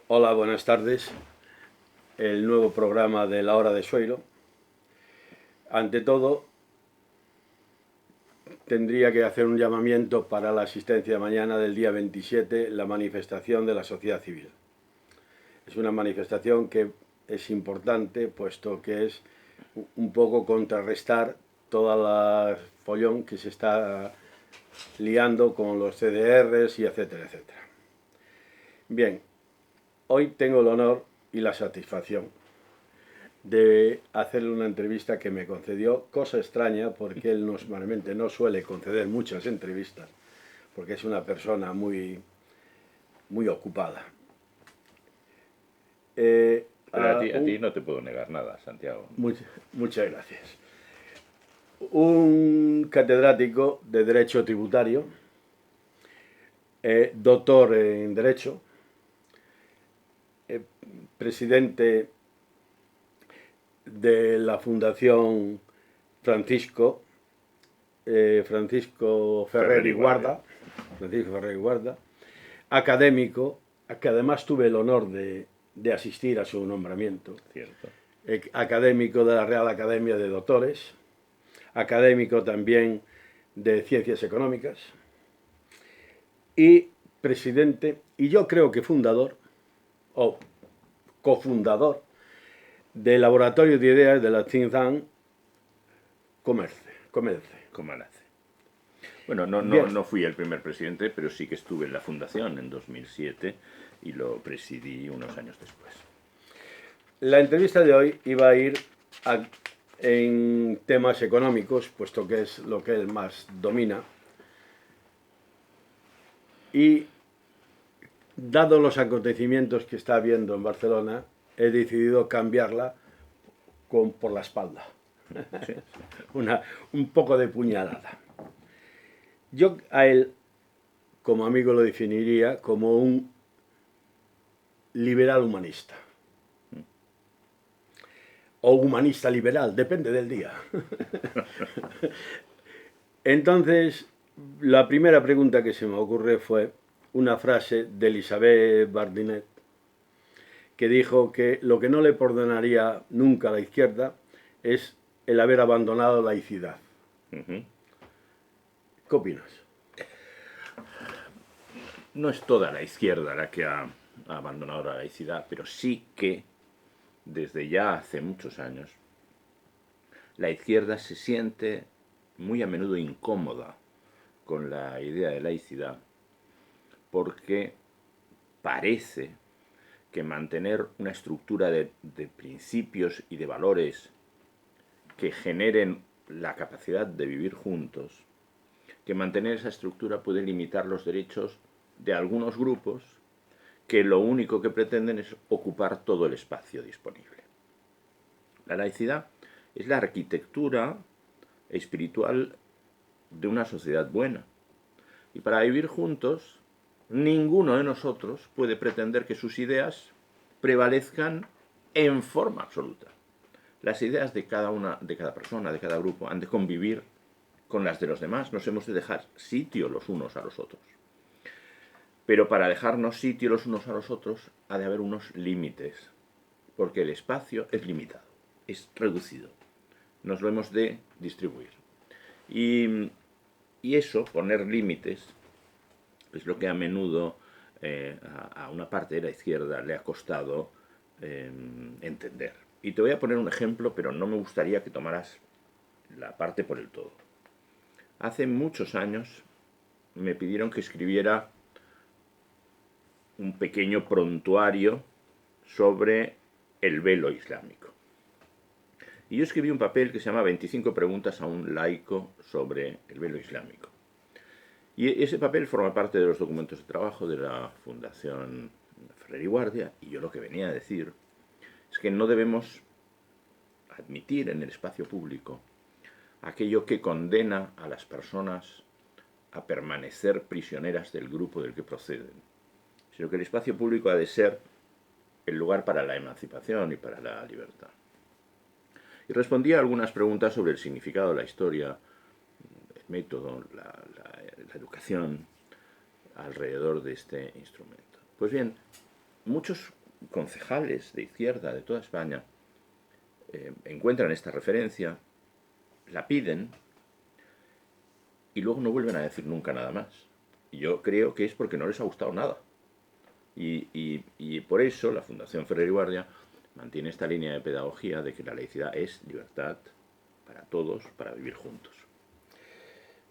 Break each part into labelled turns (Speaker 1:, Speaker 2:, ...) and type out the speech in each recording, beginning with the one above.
Speaker 1: Hola, buenas tardes. El nuevo programa de La Hora de Sueiro. Ante todo, tendría que hacer un llamamiento para la asistencia mañana del día 27, la manifestación de la sociedad civil. Es una manifestación que es importante, puesto que es un poco contrarrestar toda la follón que se está liando con los CDRs y etcétera, etcétera. Bien, hoy tengo el honor y la satisfacción de hacerle una entrevista que me concedió, cosa extraña porque él normalmente no suele conceder muchas entrevistas, porque es una persona muy ocupada.
Speaker 2: Pero a ti no te puedo negar nada, Santiago.
Speaker 1: Muchas gracias. Un catedrático de Derecho Tributario, doctor en Derecho, presidente de la Fundación Francisco Ferrer y Guarda, Francisco Ferrer y Guarda, académico, que además tuve el honor de asistir a su nombramiento,
Speaker 2: Cierto.
Speaker 1: Académico de la Real Academia de Doctores, académico también de Ciencias Económicas y presidente, y yo creo que fundador, o cofundador, del Laboratorio de Ideas de la Think Tank Comerce.
Speaker 2: ¿Cómo nace? Bueno, no,
Speaker 1: Bien,
Speaker 2: no fui el primer presidente, pero sí que estuve en la fundación en 2007 y lo presidí unos años después.
Speaker 1: la entrevista de hoy iba a ir en temas económicos, puesto que es lo que él más domina. Y dado los acontecimientos que está habiendo en Barcelona, he decidido cambiarla por la espalda.
Speaker 2: Sí.
Speaker 1: Un poco de puñalada. Yo a él, como amigo, lo definiría como un liberal humanista. O humanista liberal, depende del día. Entonces, la primera pregunta que se me ocurre fue una frase de Elisabeth Bardinet, que dijo que lo que no le perdonaría nunca a la izquierda es el haber abandonado la laicidad.
Speaker 2: Uh-huh.
Speaker 1: ¿Qué opinas?
Speaker 2: No es toda la izquierda la que ha abandonado la laicidad, pero sí que desde ya hace muchos años la izquierda se siente muy a menudo incómoda con la idea de laicidad porque parece que mantener una estructura de principios y de valores que generen la capacidad de vivir juntos, que mantener esa estructura puede limitar los derechos de algunos grupos que lo único que pretenden es ocupar todo el espacio disponible. La laicidad es la arquitectura espiritual de una sociedad buena. Y para vivir juntos, ninguno de nosotros puede pretender que sus ideas prevalezcan en forma absoluta. Las ideas de cada persona, de cada grupo, han de convivir con las de los demás. Nos hemos de dejar sitio los unos a los otros. Pero para dejarnos sitio los unos a los otros ha de haber unos límites, porque el espacio es limitado, es reducido. Nos lo hemos de distribuir. Y eso, poner límites, es lo que a menudo a una parte de la izquierda le ha costado entender. Y te voy a poner un ejemplo, pero no me gustaría que tomaras la parte por el todo. Hace muchos años me pidieron que escribiera un pequeño prontuario sobre el velo islámico. Y yo escribí un papel que se llama 25 preguntas a un laico sobre el velo islámico. Y ese papel forma parte de los documentos de trabajo de la Fundación Ferrer y Guardia, y yo lo que venía a decir es que no debemos admitir en el espacio público aquello que condena a las personas a permanecer prisioneras del grupo del que proceden, sino que el espacio público ha de ser el lugar para la emancipación y para la libertad. Y respondí a algunas preguntas sobre el significado de la historia, el método, la educación alrededor de este instrumento. Pues bien, muchos concejales de izquierda de toda España encuentran esta referencia, la piden y luego no vuelven a decir nunca nada más. Y yo creo que es porque no les ha gustado nada. Y por eso la Fundación Ferrer y Guardia mantiene esta línea de pedagogía de que la laicidad es libertad para todos, para vivir juntos.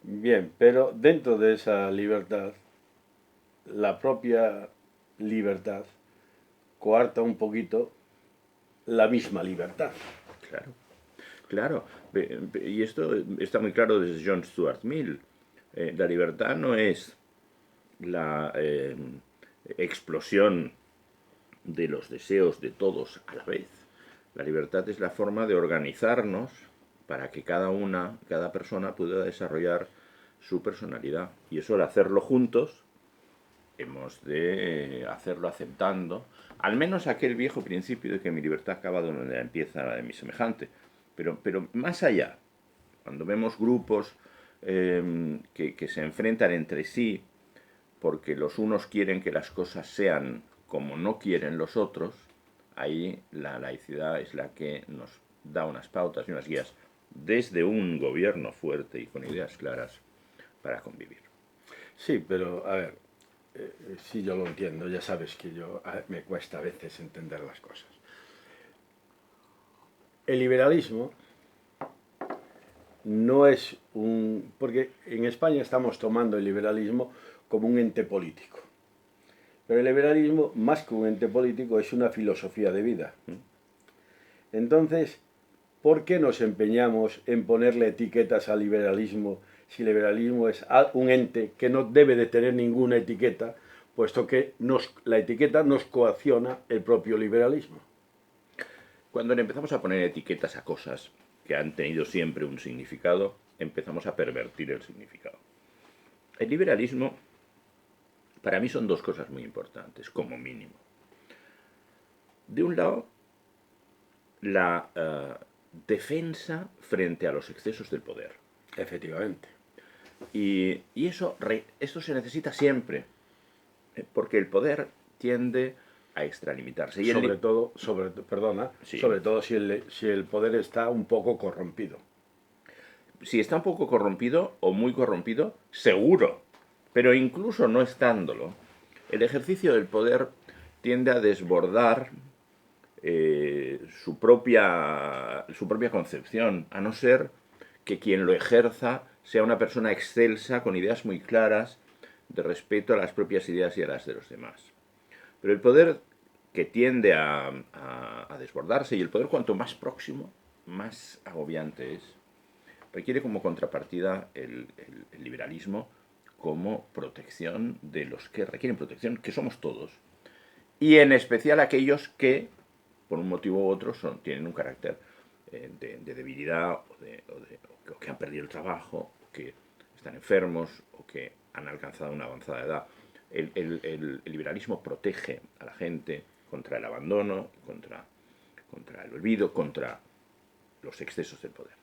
Speaker 1: Bien, pero dentro de esa libertad, la propia libertad coarta un poquito la misma libertad.
Speaker 2: Claro, claro. Y esto está muy claro desde John Stuart Mill. La libertad no es la explosión de los deseos de todos a la vez. La libertad es la forma de organizarnos para que cada persona pueda desarrollar su personalidad. Y eso, al hacerlo juntos, hemos de hacerlo aceptando al menos aquel viejo principio de que mi libertad acaba donde empieza la de mi semejante. Pero más allá, cuando vemos grupos que se enfrentan entre sí porque los unos quieren que las cosas sean como no quieren los otros, ahí la laicidad es la que nos da unas pautas y unas guías desde un gobierno fuerte y con ideas claras para convivir.
Speaker 1: Sí, pero a ver, sí yo lo entiendo, ya sabes que me cuesta a veces entender las cosas. El liberalismo no es un... porque en España estamos tomando el liberalismo como un ente político. Pero el liberalismo, más que un ente político, es una filosofía de vida. Entonces, ¿por qué nos empeñamos en ponerle etiquetas al liberalismo si el liberalismo es un ente que no debe de tener ninguna etiqueta, puesto que la etiqueta nos coacciona el propio liberalismo?
Speaker 2: Cuando le empezamos a poner etiquetas a cosas que han tenido siempre un significado, empezamos a pervertir el significado. El liberalismo, para mí, son dos cosas muy importantes, como mínimo. De un lado, la defensa frente a los excesos del poder.
Speaker 1: Efectivamente.
Speaker 2: Y esto se necesita siempre, porque el poder tiende a extralimitarse. Y
Speaker 1: sobre todo si el poder está un poco corrompido.
Speaker 2: Si está un poco corrompido o muy corrompido, seguro. Pero incluso no estándolo, el ejercicio del poder tiende a desbordar su propia concepción, a no ser que quien lo ejerza sea una persona excelsa, con ideas muy claras, de respeto a las propias ideas y a las de los demás. Pero el poder que tiende a desbordarse, y el poder cuanto más próximo, más agobiante es, requiere como contrapartida el liberalismo como protección de los que requieren protección, que somos todos, y en especial aquellos que, por un motivo u otro, tienen un carácter de debilidad o que han perdido el trabajo, o que están enfermos o que han alcanzado una avanzada edad. El liberalismo protege a la gente contra el abandono, contra el olvido, contra los excesos del poder.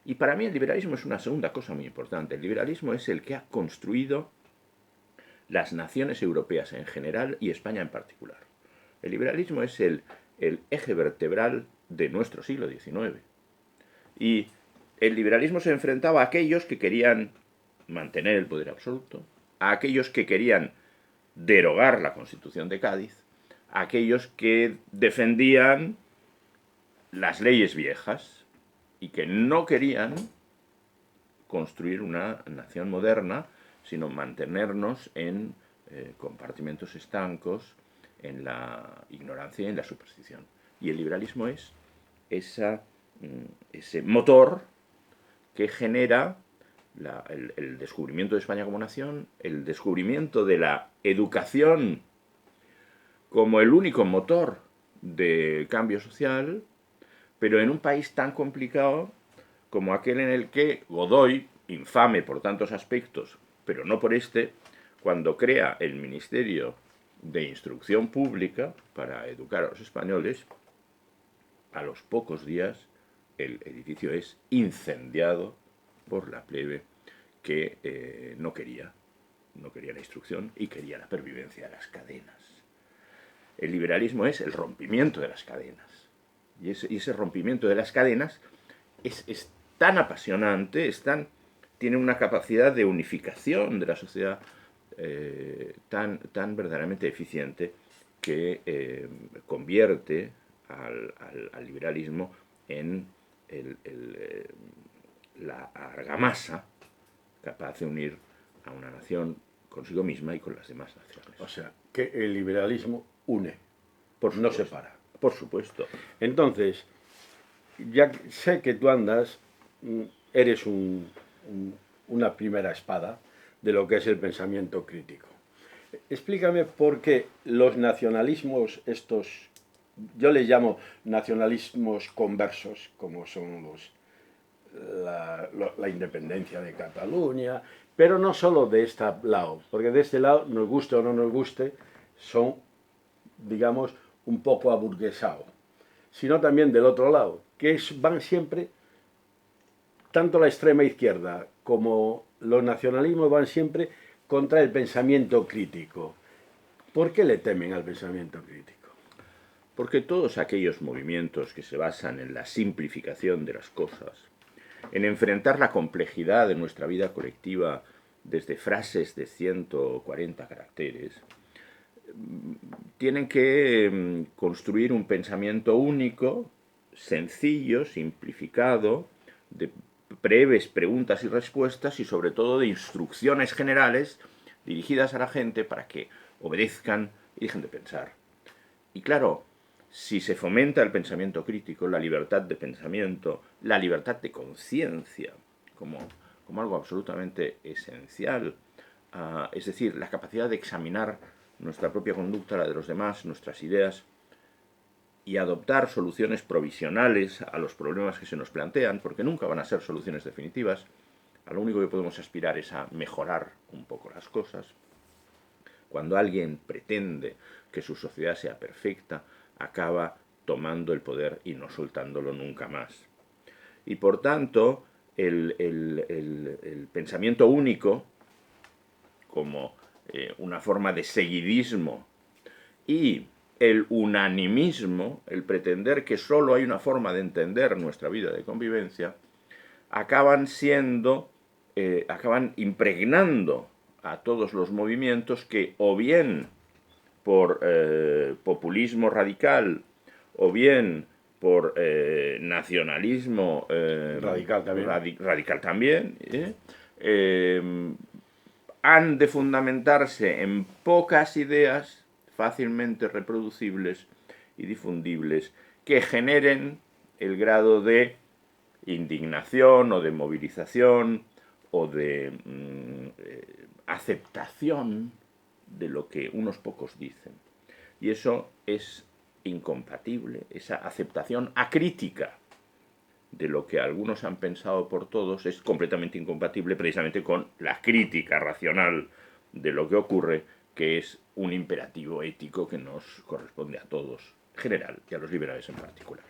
Speaker 2: Y para mí el liberalismo es una segunda cosa muy importante. El liberalismo es el que ha construido las naciones europeas en general y España en particular. El liberalismo es el eje vertebral de nuestro siglo XIX. Y el liberalismo se enfrentaba a aquellos que querían mantener el poder absoluto, a aquellos que querían derogar la Constitución de Cádiz, a aquellos que defendían las leyes viejas y que no querían construir una nación moderna, sino mantenernos en compartimentos estancos, en la ignorancia y en la superstición. Y el liberalismo es ese motor que genera el descubrimiento de España como nación, el descubrimiento de la educación como el único motor del cambio social, pero en un país tan complicado como aquel en el que Godoy, infame por tantos aspectos, pero no por este, cuando crea el Ministerio de Instrucción Pública para educar a los españoles, a los pocos días el edificio es incendiado por la plebe que no quería la instrucción y quería la pervivencia de las cadenas. El liberalismo es el rompimiento de las cadenas. Y ese rompimiento de las cadenas es tan apasionante, tiene una capacidad de unificación de la sociedad tan verdaderamente eficiente que convierte al liberalismo en la argamasa capaz de unir a una nación consigo misma y con las demás naciones.
Speaker 1: O sea, que el liberalismo une, no separa.
Speaker 2: Por supuesto.
Speaker 1: Entonces, ya sé que tú eres una primera espada de lo que es el pensamiento crítico. Explícame por qué los nacionalismos estos, yo les llamo nacionalismos conversos, como son la independencia de Cataluña, pero no solo de este lado, porque de este lado, nos guste o no nos guste, son, digamos, un poco aburguesados, sino también del otro lado, que van siempre, tanto la extrema izquierda como los nacionalismos van siempre contra el pensamiento crítico. ¿Por qué le temen al pensamiento crítico?
Speaker 2: Porque todos aquellos movimientos que se basan en la simplificación de las cosas, en enfrentar la complejidad de nuestra vida colectiva desde frases de 140 caracteres, tienen que construir un pensamiento único, sencillo, simplificado, de breves preguntas y respuestas y sobre todo de instrucciones generales dirigidas a la gente para que obedezcan y dejen de pensar. Y claro, si se fomenta el pensamiento crítico, la libertad de pensamiento, la libertad de conciencia, como algo absolutamente esencial, es decir, la capacidad de examinar nuestra propia conducta, la de los demás, nuestras ideas, y adoptar soluciones provisionales a los problemas que se nos plantean, porque nunca van a ser soluciones definitivas. A lo único que podemos aspirar es a mejorar un poco las cosas. Cuando alguien pretende que su sociedad sea perfecta, acaba tomando el poder y no soltándolo nunca más. Y por tanto, el pensamiento único, como una forma de seguidismo, y el unanimismo, el pretender que solo hay una forma de entender nuestra vida de convivencia, acaban impregnando a todos los movimientos que, o bien por populismo radical, o bien por nacionalismo radical también, han de fundamentarse en pocas ideas fácilmente reproducibles y difundibles que generen el grado de indignación o de movilización o de aceptación de lo que unos pocos dicen. Y eso es incompatible, esa aceptación acrítica de lo que algunos han pensado por todos es completamente incompatible precisamente con la crítica racional de lo que ocurre, que es un imperativo ético que nos corresponde a todos en general y a los liberales en particular.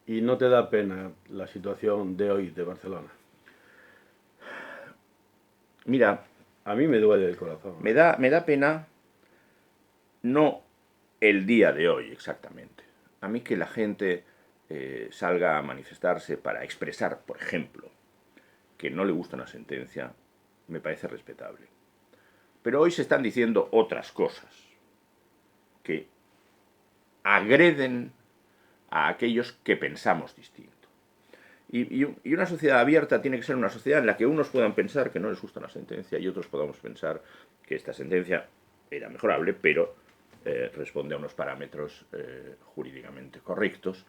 Speaker 1: ¿Y no te da pena la situación de hoy de Barcelona?
Speaker 2: Mira,
Speaker 1: a mí me duele el corazón.
Speaker 2: Me da pena no el día de hoy exactamente. A mí que la gente salga a manifestarse para expresar, por ejemplo, que no le gusta una sentencia, me parece respetable. Pero hoy se están diciendo otras cosas que agreden a aquellos que pensamos distinto. Y una sociedad abierta tiene que ser una sociedad en la que unos puedan pensar que no les gusta una sentencia y otros podamos pensar que esta sentencia era mejorable, pero responde a unos parámetros jurídicamente correctos,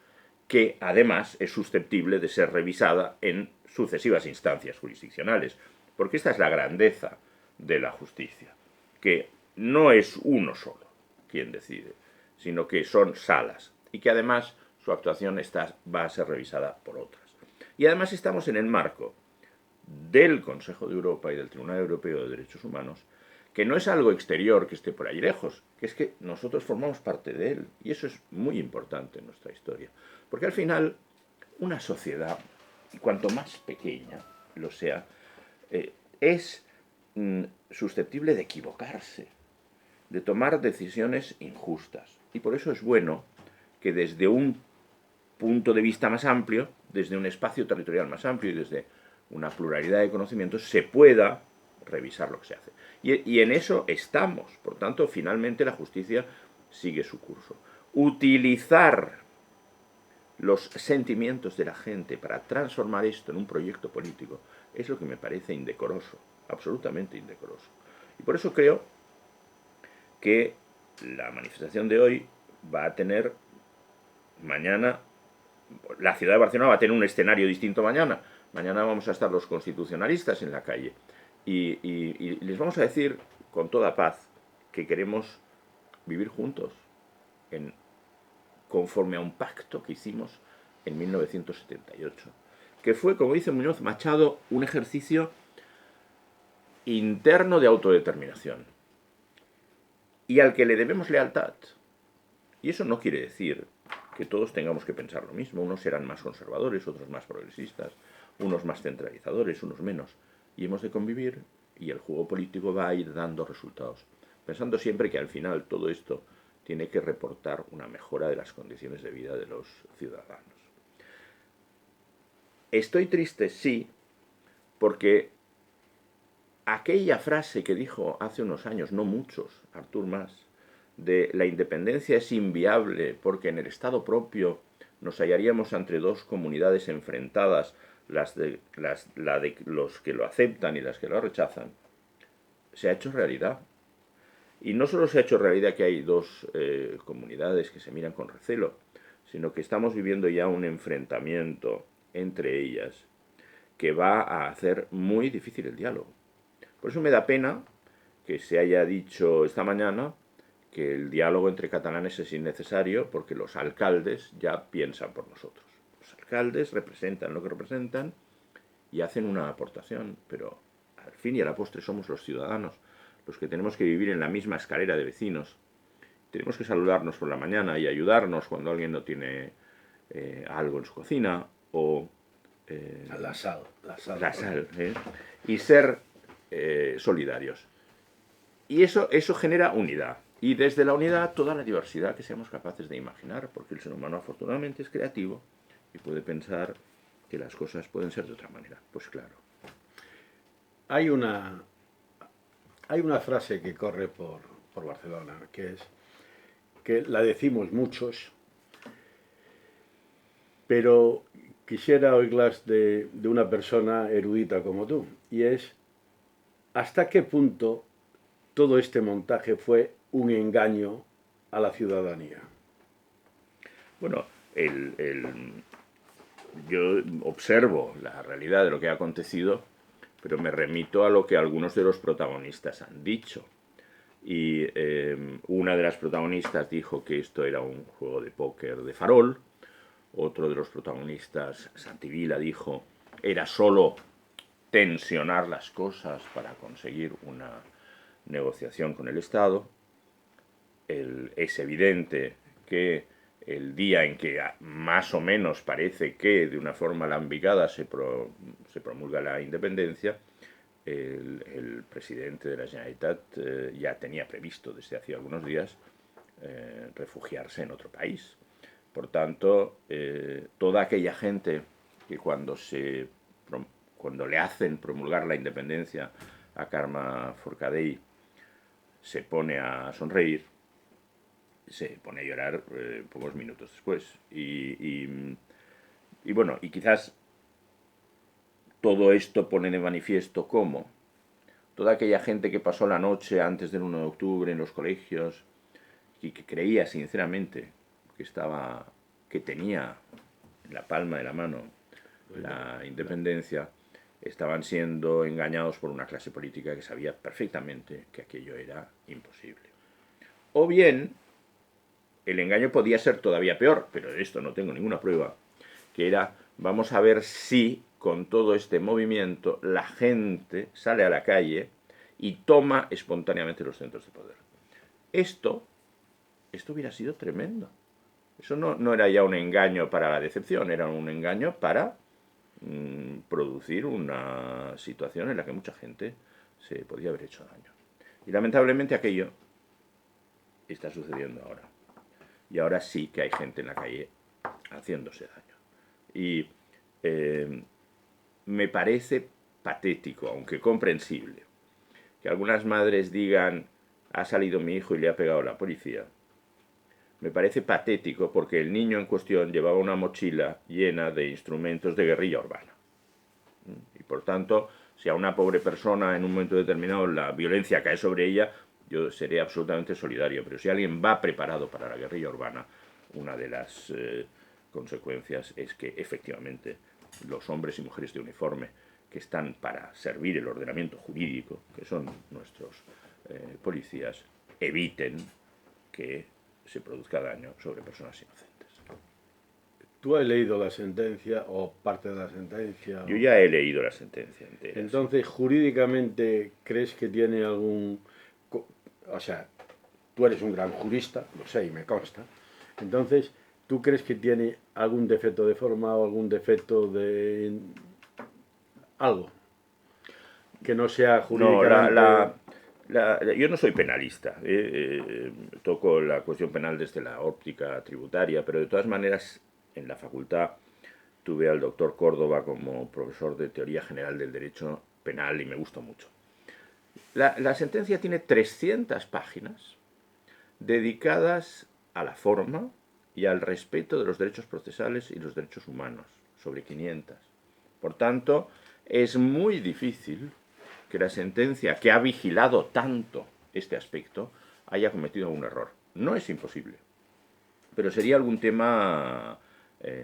Speaker 2: que además es susceptible de ser revisada en sucesivas instancias jurisdiccionales. Porque esta es la grandeza de la justicia, que no es uno solo quien decide, sino que son salas y que además su actuación va a ser revisada por otras. Y además estamos en el marco del Consejo de Europa y del Tribunal Europeo de Derechos Humanos, que no es algo exterior que esté por ahí lejos, que es que nosotros formamos parte de él. Y eso es muy importante en nuestra historia. Porque al final, una sociedad, y cuanto más pequeña lo sea, es susceptible de equivocarse. de tomar decisiones injustas. Y por eso es bueno que desde un punto de vista más amplio, desde un espacio territorial más amplio y desde una pluralidad de conocimientos, se pueda revisar lo que se hace. Y en eso estamos. Por tanto, finalmente la justicia sigue su curso. Utilizar los sentimientos de la gente para transformar esto en un proyecto político es lo que me parece indecoroso, absolutamente indecoroso. Y por eso creo que la manifestación de hoy va a tener mañana, la ciudad de Barcelona va a tener un escenario distinto mañana. Mañana vamos a estar los constitucionalistas en la calle y les vamos a decir con toda paz que queremos vivir juntos conforme a un pacto que hicimos en 1978, que fue, como dice Muñoz Machado, un ejercicio interno de autodeterminación y al que le debemos lealtad. Y eso no quiere decir que todos tengamos que pensar lo mismo. Unos serán más conservadores, otros más progresistas, unos más centralizadores, unos menos. Y hemos de convivir y el juego político va a ir dando resultados, pensando siempre que al final todo esto tiene que reportar una mejora de las condiciones de vida de los ciudadanos. Estoy triste, sí, porque aquella frase que dijo hace unos años, no muchos, Artur Mas, de la independencia es inviable porque en el Estado propio nos hallaríamos entre dos comunidades enfrentadas, la de los que lo aceptan y las que lo rechazan, se ha hecho realidad. Y no solo se ha hecho realidad que hay dos comunidades que se miran con recelo, sino que estamos viviendo ya un enfrentamiento entre ellas que va a hacer muy difícil el diálogo. Por eso me da pena que se haya dicho esta mañana que el diálogo entre catalanes es innecesario porque los alcaldes ya piensan por nosotros. Los alcaldes representan lo que representan y hacen una aportación, pero al fin y a la postre somos los ciudadanos los que tenemos que vivir en la misma escalera de vecinos. Tenemos que saludarnos por la mañana y ayudarnos cuando alguien no tiene algo en su cocina o
Speaker 1: La sal.
Speaker 2: y ser solidarios. Y eso genera unidad. Y desde la unidad toda la diversidad que seamos capaces de imaginar, porque el ser humano afortunadamente es creativo y puede pensar que las cosas pueden ser de otra manera. Pues claro.
Speaker 1: Hay una frase que corre por Barcelona, que es que la decimos muchos, pero quisiera oírlas de una persona erudita como tú, y es: ¿hasta qué punto todo este montaje fue un engaño a la ciudadanía?
Speaker 2: Bueno, yo observo la realidad de lo que ha acontecido, pero me remito a lo que algunos de los protagonistas han dicho. Y una de las protagonistas dijo que esto era un juego de póker de farol. Otro de los protagonistas, Santi Vila, dijo era solo tensionar las cosas para conseguir una negociación con el Estado. Es evidente que el día en que más o menos parece que de una forma alambicada se promulga la independencia, el presidente de la Generalitat ya tenía previsto desde hace algunos días refugiarse en otro país. Por tanto, toda aquella gente que cuando le hacen promulgar la independencia a Carme Forcadell se pone a sonreír, se pone a llorar pocos minutos después. Y bueno, y quizás todo esto pone de manifiesto cómo toda aquella gente que pasó la noche antes del 1 de octubre en los colegios y que creía sinceramente que tenía en la palma de la mano la independencia, estaban siendo engañados por una clase política que sabía perfectamente que aquello era imposible. O bien, el engaño podía ser todavía peor, pero de esto no tengo ninguna prueba, que era: vamos a ver si con todo este movimiento la gente sale a la calle y toma espontáneamente los centros de poder. Esto hubiera sido tremendo. Eso no era ya un engaño para la decepción, era un engaño para producir una situación en la que mucha gente se podía haber hecho daño. Y lamentablemente aquello está sucediendo ahora. Y ahora sí que hay gente en la calle haciéndose daño. Y me parece patético, aunque comprensible, que algunas madres digan, ha salido mi hijo y le ha pegado la policía. Me parece patético porque el niño en cuestión llevaba una mochila llena de instrumentos de guerrilla urbana. Y por tanto, si a una pobre persona en un momento determinado la violencia cae sobre ella, yo seré absolutamente solidario. Pero si alguien va preparado para la guerrilla urbana, una de las consecuencias es que efectivamente los hombres y mujeres de uniforme que están para servir el ordenamiento jurídico, que son nuestros policías, eviten que se produzca daño sobre personas inocentes.
Speaker 1: ¿Tú has leído la sentencia o parte de la sentencia?
Speaker 2: Yo ya he leído la sentencia entera.
Speaker 1: Entonces, sí. Jurídicamente, ¿crees que tiene algún... O sea, tú eres un gran jurista, lo sé y me consta. Entonces, ¿tú crees que tiene algún defecto de forma o algún defecto de... algo? Que no sea jurídicamente...
Speaker 2: No, yo no soy penalista, toco la cuestión penal desde la óptica tributaria, pero de todas maneras en la facultad tuve al doctor Córdoba como profesor de teoría general del derecho penal y me gustó mucho. La sentencia tiene 300 páginas dedicadas a la forma y al respeto de los derechos procesales y los derechos humanos, sobre 500. Por tanto, es muy difícil que la sentencia, que ha vigilado tanto este aspecto, haya cometido un error. No es imposible, pero sería algún tema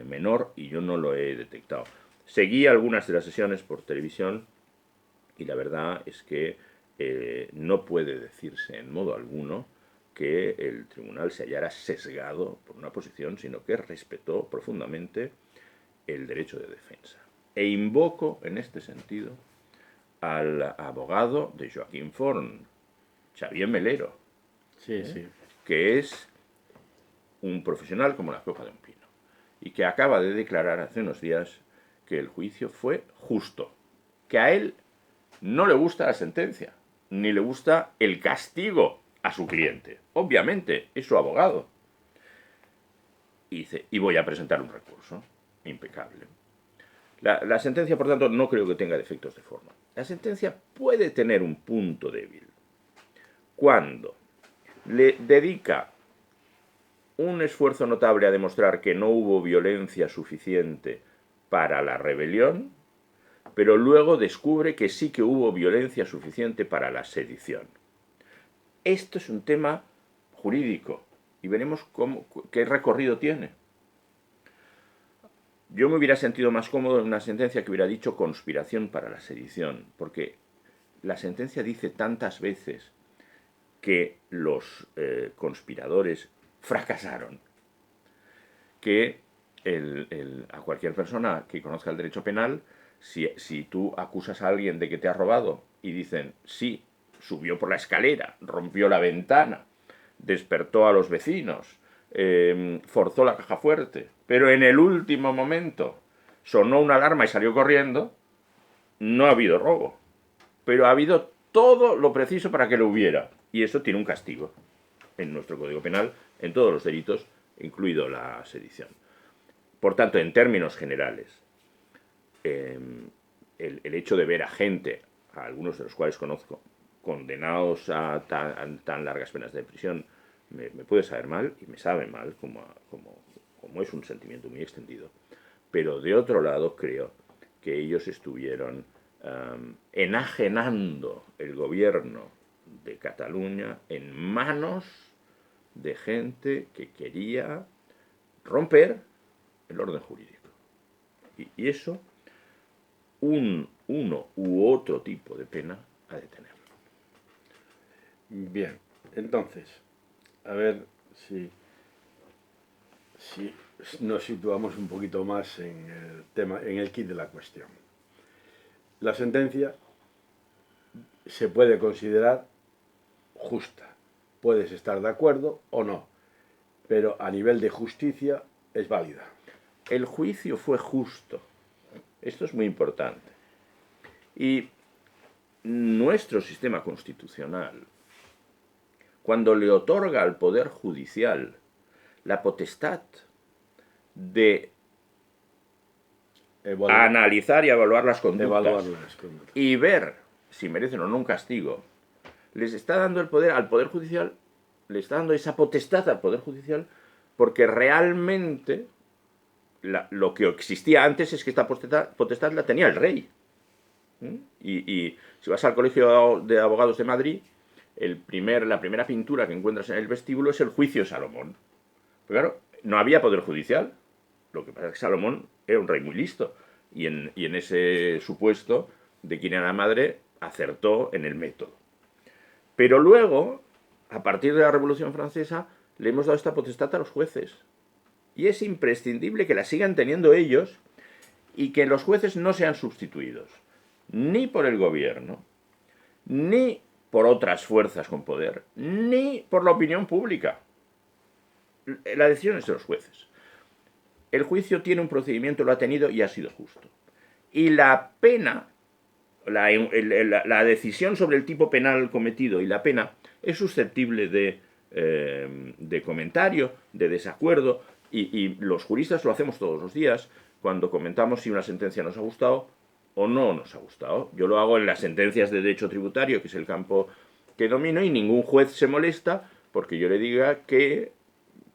Speaker 2: menor y yo no lo he detectado. Seguí algunas de las sesiones por televisión y la verdad es que no puede decirse en modo alguno que el tribunal se hallara sesgado por una posición, sino que respetó profundamente el derecho de defensa. E invoco en este sentido al abogado de Joaquín Forn, Xavier Melero,
Speaker 1: sí.
Speaker 2: que es un profesional como la copa de un pino, y que acaba de declarar hace unos días que el juicio fue justo, que a él no le gusta la sentencia, ni le gusta el castigo a su cliente. Obviamente, es su abogado. Y dice, y voy a presentar un recurso. Impecable. La sentencia, por tanto, no creo que tenga defectos de forma. La sentencia puede tener un punto débil cuando le dedica un esfuerzo notable a demostrar que no hubo violencia suficiente para la rebelión, pero luego descubre que sí que hubo violencia suficiente para la sedición. Esto es un tema jurídico y veremos qué recorrido tiene. Yo me hubiera sentido más cómodo en una sentencia que hubiera dicho conspiración para la sedición, porque la sentencia dice tantas veces que los conspiradores fracasaron, que a cualquier persona que conozca el derecho penal, si tú acusas a alguien de que te ha robado y dicen, sí, subió por la escalera, rompió la ventana, despertó a los vecinos, forzó la caja fuerte, pero en el último momento sonó una alarma y salió corriendo, no ha habido robo, pero ha habido todo lo preciso para que lo hubiera, y eso tiene un castigo en nuestro Código Penal, en todos los delitos, incluido la sedición. Por tanto, en términos generales, el hecho de ver a gente, a algunos de los cuales conozco, condenados a tan largas penas de prisión, me puede saber mal, y me sabe mal, como es un sentimiento muy extendido. Pero de otro lado, creo que ellos estuvieron enajenando el gobierno de Cataluña en manos de gente que quería romper el orden jurídico. Y eso, uno u otro tipo de pena ha de tener.
Speaker 1: Bien, entonces, a ver si nos situamos un poquito más en el tema, en el quid de la cuestión. La sentencia se puede considerar justa. Puedes estar de acuerdo o no, pero a nivel de justicia es válida.
Speaker 2: El juicio fue justo. Esto es muy importante. Y nuestro sistema constitucional, cuando le otorga al Poder Judicial la potestad de analizar y evaluar las conductas y ver si merecen o no un castigo, les está dando el poder al Poder Judicial, le está dando esa potestad al Poder Judicial, porque realmente lo que existía antes es que esta potestad la tenía el rey. Y si vas al Colegio de Abogados de Madrid, la primera pintura que encuentras en el vestíbulo es el Juicio de Salomón. Pero claro, no había Poder Judicial. Lo que pasa es que Salomón era un rey muy listo. Y en ese supuesto de quién era la madre, acertó en el método. Pero luego, a partir de la Revolución Francesa, le hemos dado esta potestad a los jueces. Y es imprescindible que la sigan teniendo ellos y que los jueces no sean sustituidos ni por el gobierno, ni por otras fuerzas con poder, ni por la opinión pública. La decisión es de los jueces. El juicio tiene un procedimiento, lo ha tenido y ha sido justo. Y la pena, la decisión sobre el tipo penal cometido y la pena es susceptible de comentario, de desacuerdo, y los juristas lo hacemos todos los días cuando comentamos si una sentencia nos ha gustado o no nos ha gustado. Yo lo hago en las sentencias de derecho tributario, que es el campo que domino, y ningún juez se molesta porque yo le diga que,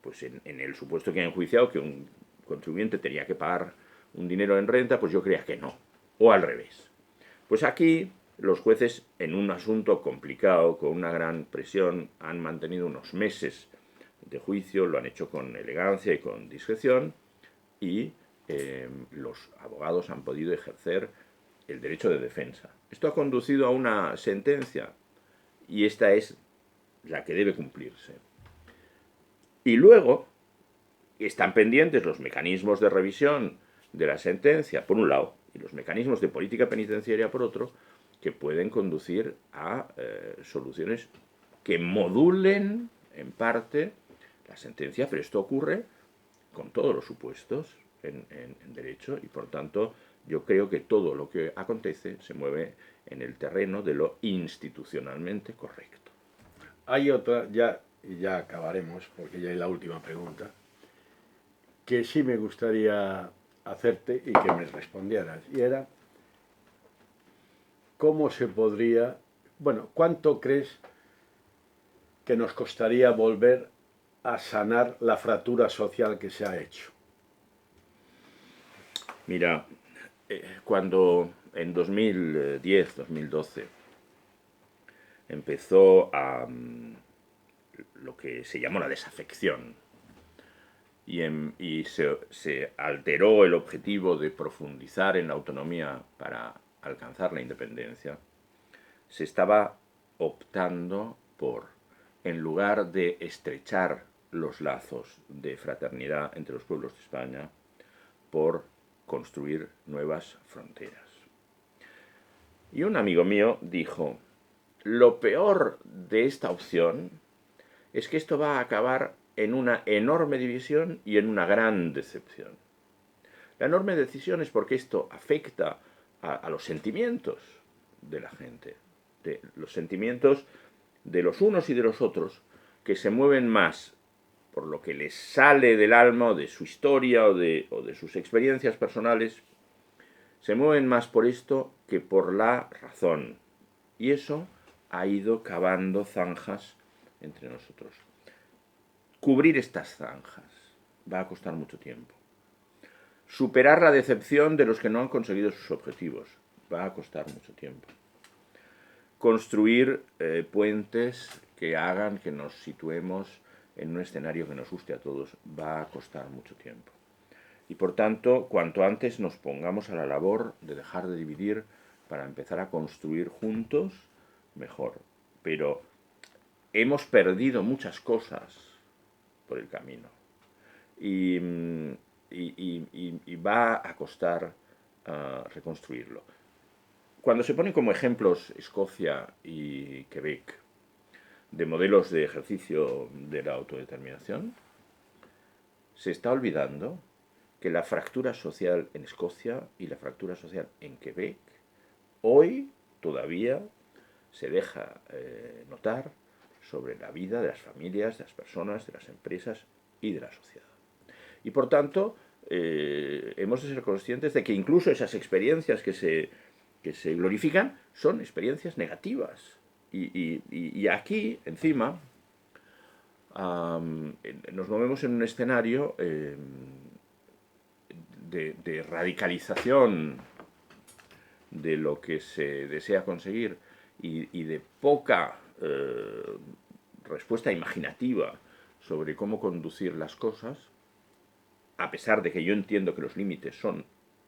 Speaker 2: pues en el supuesto que ha enjuiciado que un contribuyente tenía que pagar un dinero en renta, pues yo creía que no, o al revés. Pues aquí los jueces, en un asunto complicado, con una gran presión, han mantenido unos meses de juicio, lo han hecho con elegancia y con discreción, y los abogados han podido ejercer el derecho de defensa. Esto ha conducido a una sentencia, y esta es la que debe cumplirse. Y luego están pendientes los mecanismos de revisión de la sentencia, por un lado, y los mecanismos de política penitenciaria, por otro, que pueden conducir a soluciones que modulen, en parte, la sentencia, pero esto ocurre con todos los supuestos en derecho, y por tanto yo creo que todo lo que acontece se mueve en el terreno de lo institucionalmente correcto.
Speaker 1: Hay otra, y ya acabaremos, porque ya es la última pregunta, que sí me gustaría hacerte y que me respondieras, y era, ¿cómo se podría, cuánto crees que nos costaría volver a sanar la fractura social que se ha hecho?
Speaker 2: Mira, cuando en 2010, 2012 empezó lo que se llamó la desafección y se alteró el objetivo de profundizar en la autonomía para alcanzar la independencia, se estaba optando por, en lugar de estrechar los lazos de fraternidad entre los pueblos de España, por construir nuevas fronteras. Y un amigo mío dijo, lo peor de esta opción es que esto va a acabar en una enorme división y en una gran decepción. La enorme decisión es porque esto afecta a los sentimientos de la gente, de los sentimientos de los unos y de los otros, que se mueven más por lo que les sale del alma o de su historia o de sus experiencias personales, se mueven más por esto que por la razón. Y eso ha ido cavando zanjas entre nosotros. Cubrir estas zanjas va a costar mucho tiempo. Superar la decepción de los que no han conseguido sus objetivos va a costar mucho tiempo. Construir puentes que hagan que nos situemos en un escenario que nos guste a todos va a costar mucho tiempo. Y por tanto, cuanto antes nos pongamos a la labor de dejar de dividir para empezar a construir juntos, mejor. Pero hemos perdido muchas cosas por el camino. Y va a costar reconstruirlo. Cuando se ponen como ejemplos Escocia y Quebec de modelos de ejercicio de la autodeterminación, se está olvidando que la fractura social en Escocia y la fractura social en Quebec hoy todavía se deja notar sobre la vida de las familias, de las personas, de las empresas y de la sociedad. Y por tanto, hemos de ser conscientes de que incluso esas experiencias que se glorifican son experiencias negativas. Y aquí, encima, nos movemos en un escenario de radicalización de lo que se desea conseguir y de poca respuesta imaginativa sobre cómo conducir las cosas, a pesar de que yo entiendo que los límites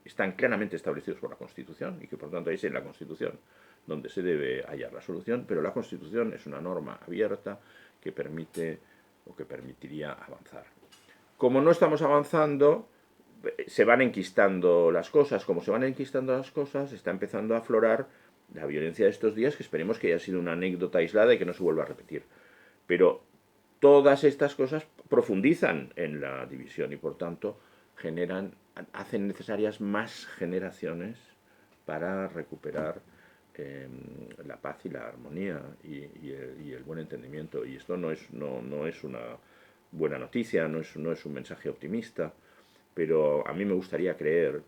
Speaker 2: están claramente establecidos por la Constitución y que por tanto es en la Constitución donde se debe hallar la solución, pero la Constitución es una norma abierta que permite o que permitiría avanzar. Como no estamos avanzando, se van enquistando las cosas. Como se van enquistando las cosas, está empezando a aflorar la violencia de estos días, que esperemos que haya sido una anécdota aislada y que no se vuelva a repetir. Pero todas estas cosas profundizan en la división y por tanto hacen necesarias más generaciones para recuperar la paz y la armonía y el buen entendimiento. Y esto no es una buena noticia, no es un mensaje optimista, pero a mí me gustaría creer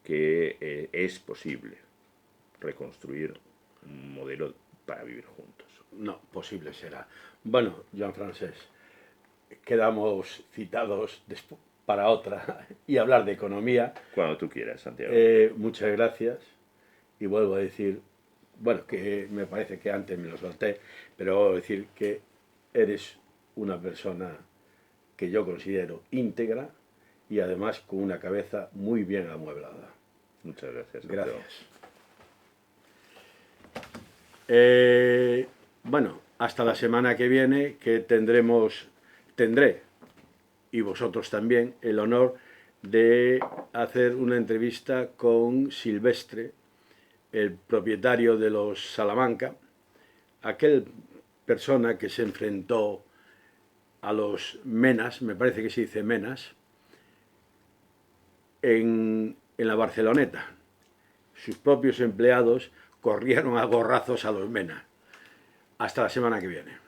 Speaker 2: que es posible reconstruir un modelo para vivir juntos.
Speaker 1: No, posible será. Bueno, Joan Francesc, quedamos citados para otra y hablar de economía.
Speaker 2: Cuando tú quieras, Santiago.
Speaker 1: Muchas gracias. Y vuelvo a decir, bueno, que me parece que antes me lo solté, pero vuelvo a decir que eres una persona que yo considero íntegra y además con una cabeza muy bien amueblada.
Speaker 2: Muchas gracias, Santiago.
Speaker 1: Gracias. Bueno, hasta la semana que viene, que tendré, y vosotros también, el honor de hacer una entrevista con Silvestre, el propietario de los Salamanca, aquel persona que se enfrentó a los Menas, me parece que se dice Menas, en la Barceloneta. Sus propios empleados corrieron a gorrazos a los Menas. Hasta la semana que viene.